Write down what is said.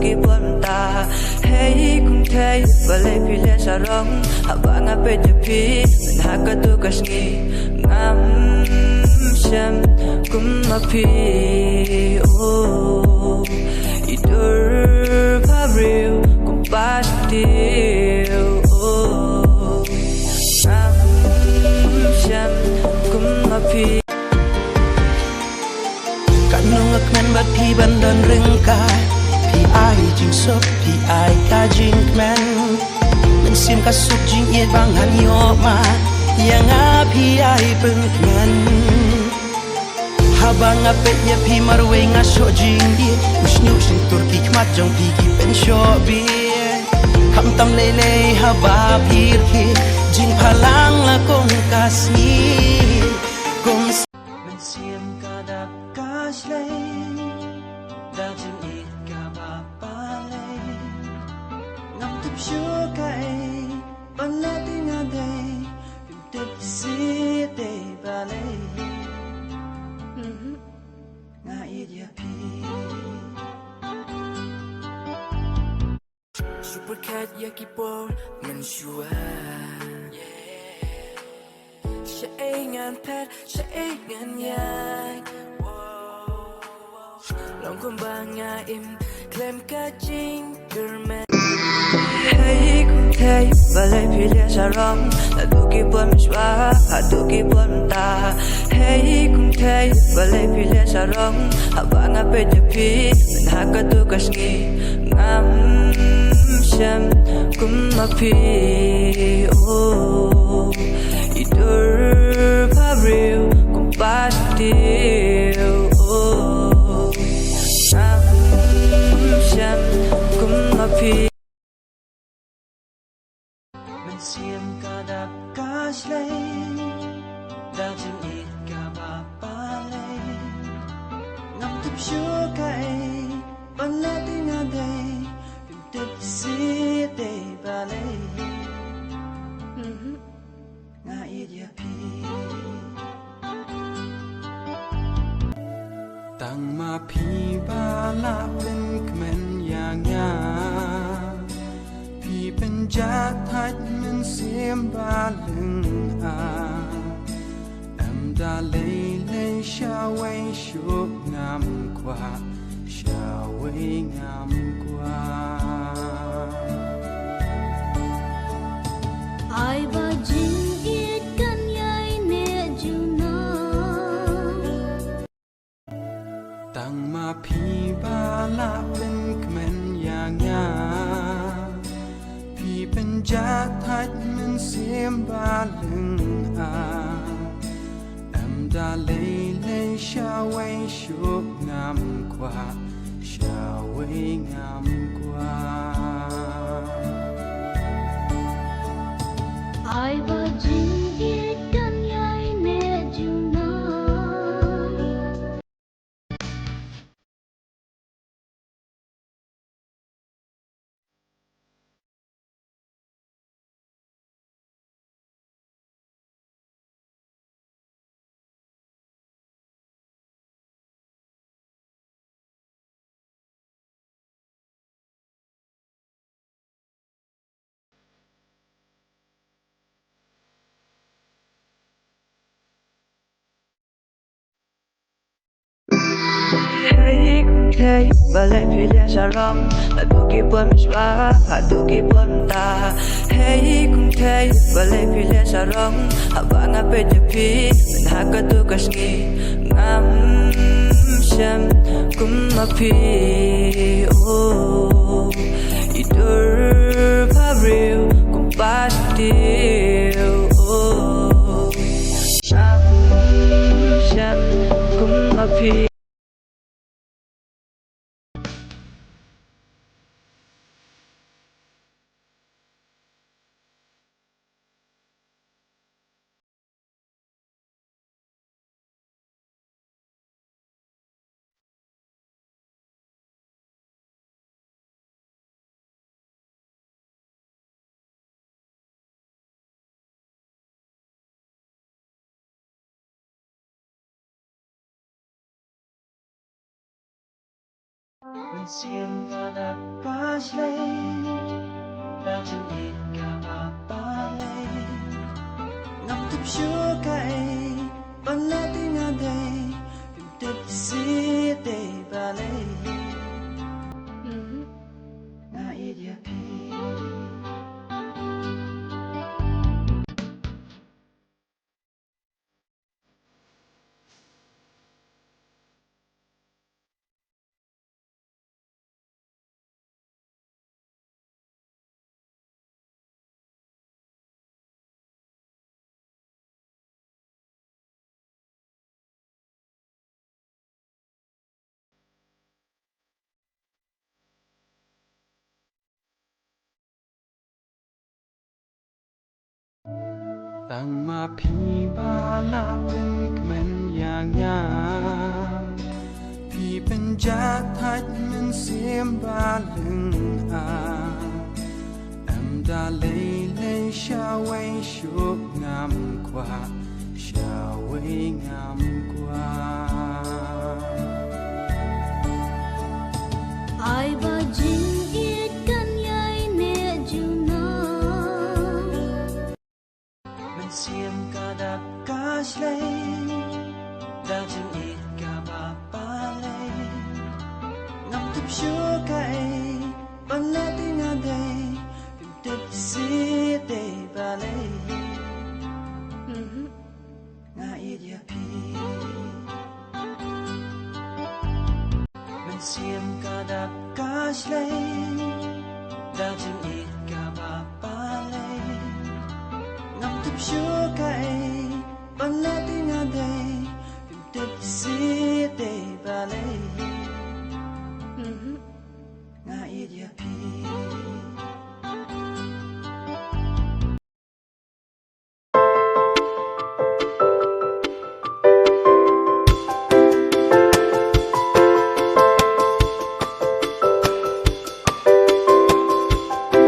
ki buồn ta hey kung thay và lấy phi lệ sa rong haba nga pe je phi mình ha ka tu ka ski ngam sham kum ma phi oh idur pabril kum pastil oh ngam sham kum ma phiกันนงกันบัดพี่บันดาลเรื่องกายพี่อายจริงสดพี่อายกาจริงแม่นมันเสียงกระสุดจริงเอียดบางหันโยมาอย่างอาพี่อายเปิงแม่นฮาบางอาเป็ดยาพี่มาเวงอาโชจริงดีอุชนุชินตุรกีขมัดจงพี่กีเป็นโชบีคำตำเล่เล่ฮาบาพี่รีจริงพลังละกงกาสีกงมันเสียงกาดักกาชเลดาจึงอีกกาบาปาเลนำทุบชัวไก่ปันเลติงาเดพิมติดสีเดบาเลงาอีเดียพีซูเปอร์แคทยากิโปมันชัวใช้งานแพทย์ใช้งานยาลองคนบางงาอิมเคลมก็จริงเกินแม้ให้คุณเทยว่าเลยพี่เลี้ยชาร้องแต่ดูกี่ปวดไม่ชัวหาดูกี่ปวดตาให้คุณเทยว่าเลยพี่เลี้ยชาร้องหาบางอาเป็ดจะพี่มันหากระดูกสกีงามฉันกุมมาพี่โอ้idur pabril kum pastil oh sham kum ma phiมันเสียงกาดักกาชเลดาจึงอีกกาบาปาเลนำทุบชัวไก่ปันเลติงาเดพิมติดสีเดบาเลงาอีเดียพีตั้งมาพี่บาลาเป็นขมันอย่างงาพี่เป็นจัดทัดมันเสียมบาลึงอาแอมดาเลยเลยชาเวชุบงามกว่าชาเวงามกว่าไอ้บ้าจิงอีดกันยัยเนจูนาตั้งมาพี่บาลาเป็นขมันอย่างงาพี่เป็นจัดทัดมันเสียมบาลึงอาแอมดาเลยเลยชาเวชุบงามกว่าชาเวงามกว่าไอ้บ้าจิงอีดกันยัยเนจูนาhey kung thay và lại phi lia sa rong là du ki buồnไม่ชัวหาdu ki buồn ta hey kung thay và lại phi lia sa rongหาบางอาเป็ดจะพี่มันหากระดูกสกีงามฉันกุมมาพี่โอ้ idur pabril kum pastil oh sham kum ma phi Mình xiên và đạp ba lê đang chân ít cả ba lê ngắm thấp chúa cay ban lê tiếng nga đây tìm tiếp xí để ba lê nga ít ya piตั้งมาพี่บ้าลาเป็นมันอย่างงามพี่เป็นจากทัดมันเสียมบาลึงอาดาเลยเลยชาเวชุบงามกว่าชาเวงามกว่า ai ba jing it kan yai ne juna mình xiêm cả đạp cá lê đang chân ít cả ba lê ngắm thấp chúa cay ban lê tiếng nga đây tìm tiếp xí để ba lê nga ít ya pi mình xiêm cả đạp cá lê đang chân ít cả ba lê ngắm thấp chúa cay ban lê tiếng nga đây tìm tiếp xí để ba lê nga ít ya pi